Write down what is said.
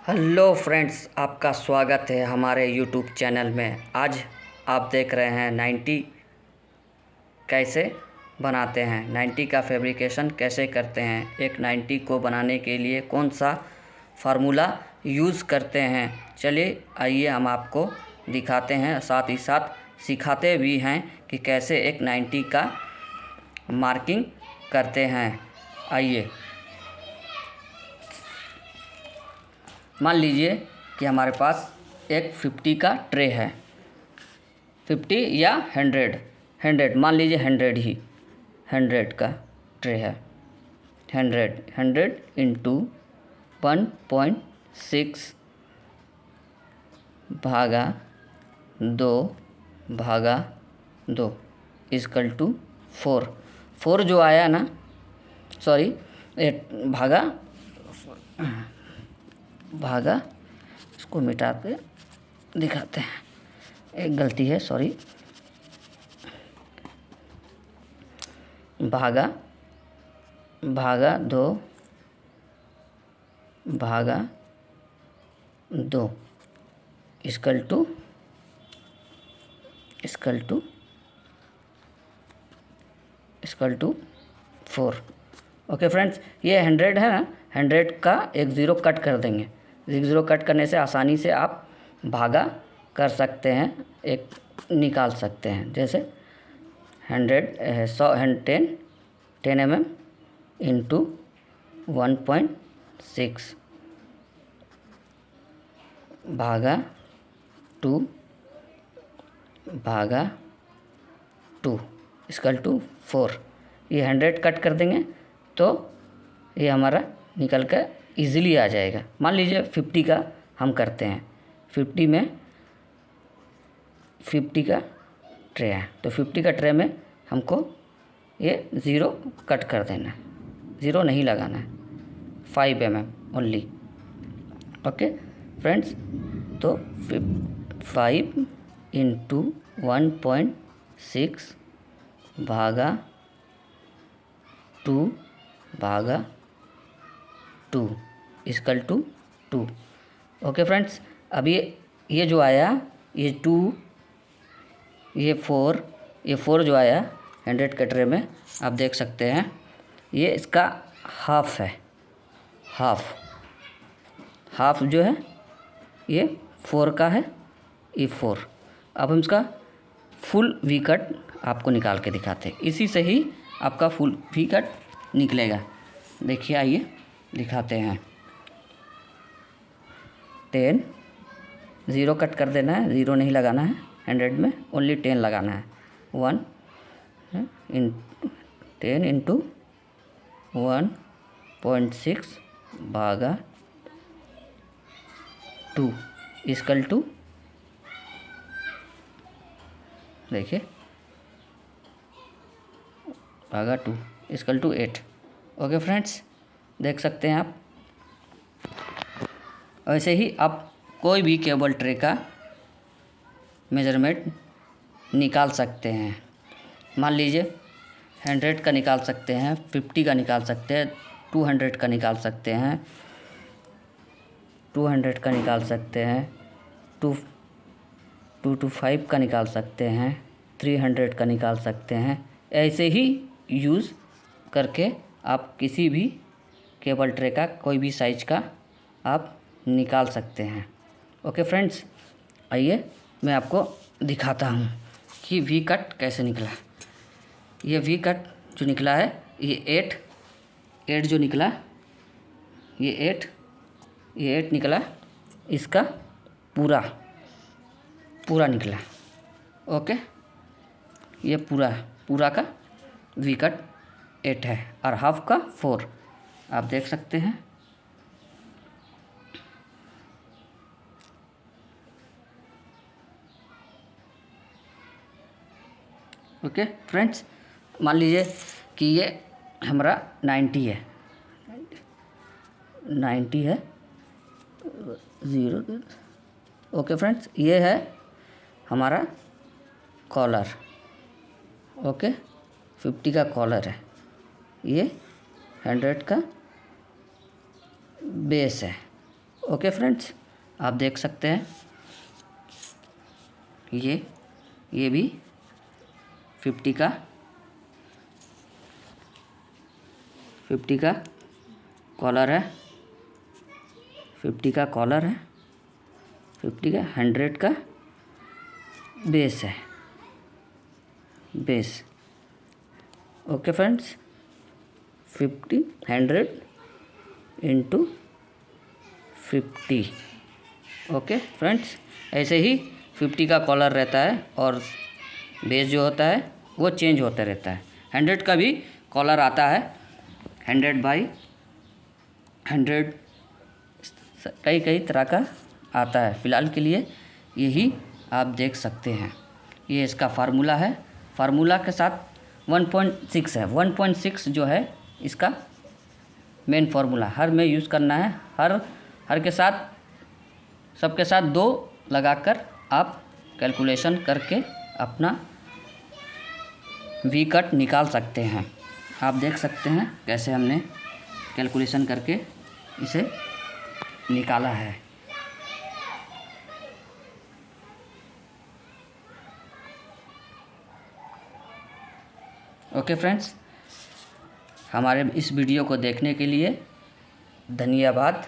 Hello friends, आपका स्वागत है हमारे यूट्यूब चैनल में। आज आप देख रहे हैं 90 कैसे बनाते हैं, 90 का फैब्रिकेशन कैसे करते हैं, एक 90 को बनाने के लिए कौन सा फार्मूला यूज़ करते हैं। चलिए आइए हम आपको दिखाते हैं, साथ ही साथ सिखाते भी हैं कि कैसे एक 90 का मार्किंग करते हैं। आइए, मान लीजिए कि हमारे पास एक 50 का ट्रे है, 50 या 100 मान लीजिए 100 ही 100 का ट्रे है। 100 इंटू 1.6 भागा 2 इक्वल टू 4 जो आया ना, सॉरी, भागा इसको मिटा के दिखाते हैं, एक गलती है, सॉरी। भागा 2 इक्वल टू 4। ओके फ्रेंड्स, ये 100 है ना, 100 का एक ज़ीरो कट कर देंगे। ज़ीरो कट करने से आसानी से आप भागा कर सकते हैं, एक निकाल सकते हैं। जैसे 10 mm इंटू 1.6 भागा 2 इक्वल टू 4। ये 100 कट कर देंगे तो ये हमारा निकल कर ईज़िली आ जाएगा। मान लीजिए 50 का हम करते हैं, 50 में 50 का ट्रे है, तो 50 का ट्रे में हमको ये ज़ीरो कट कर देना है, ज़ीरो नहीं लगाना है, 5 mm ओनली। ओके फ्रेंड्स, तो 5 इंटू 1.6 भागा 2 इक्वल टू 2। ओके फ्रेंड्स, अब ये जो आया, ये 2, ये 4 जो आया 100 के ट्रे में, आप देख सकते हैं ये इसका हाफ है। हाफ जो है ये 4 का है, ये 4। अब हम इसका फुल वी कट आपको निकाल के दिखाते हैं, इसी से ही आपका फुल वी कट निकलेगा। देखिए, आइए दिखाते हैं। 10 ज़ीरो कट कर देना है, ज़ीरो नहीं लगाना है, 100 में ओनली 10 लगाना है। 10 इंटू 1.6 भागा 2 इक्वल टू, देखिए, भागा 2 इक्वल टू 8। ओके फ्रेंड्स, देख सकते हैं आप। ऐसे ही आप कोई भी केबल ट्रे का मेजरमेंट निकाल सकते हैं। मान लीजिए 100 का निकाल सकते हैं, 50 का निकाल सकते हैं, 200 का निकाल सकते हैं, 200 का निकाल सकते हैं, 225 का निकाल सकते हैं, 300 का निकाल सकते हैं। ऐसे ही यूज़ करके आप किसी भी केबल ट्रे का कोई भी साइज का आप निकाल सकते हैं। ओके फ्रेंड्स, आइए मैं आपको दिखाता हूँ कि वी कट कैसे निकला। ये वी कट जो निकला है, ये 8 जो निकला, ये 8 निकला, इसका पूरा निकला। ओके, ये पूरा का वी कट 8 है और हाफ का 4, आप देख सकते हैं। ओके फ्रेंड्स, मान लीजिए कि ये हमारा 90 है, 90 है, 0। ओके फ्रेंड्स, ये है हमारा कॉलर। ओके, 50 का कॉलर है, ये 100 का बेस है। ओके फ्रेंड्स, आप देख सकते हैं ये भी 50 का कॉलर है, 50 का कॉलर है, 50 का 100 का बेस है, base. Okay friends, 50 100 into 50। Okay friends, ऐसे ही 50 का कॉलर रहता है और बेस जो होता है वो चेंज होता रहता है। 100 का भी कॉलर आता है, 100 बाई 100 कई तरह का आता है। फ़िलहाल के लिए यही आप देख सकते हैं। ये इसका फार्मूला है, फार्मूला के साथ 1.6 है। 1.6 जो है इसका मेन फार्मूला हर में यूज़ करना है। हर के साथ सबके साथ 2 लगाकर आप कैलकुलेशन करके अपना वी कट निकाल सकते हैं। आप देख सकते हैं कैसे हमने कैलकुलेशन करके इसे निकाला है। ओके फ्रेंड्स, हमारे इस वीडियो को देखने के लिए धन्यवाद।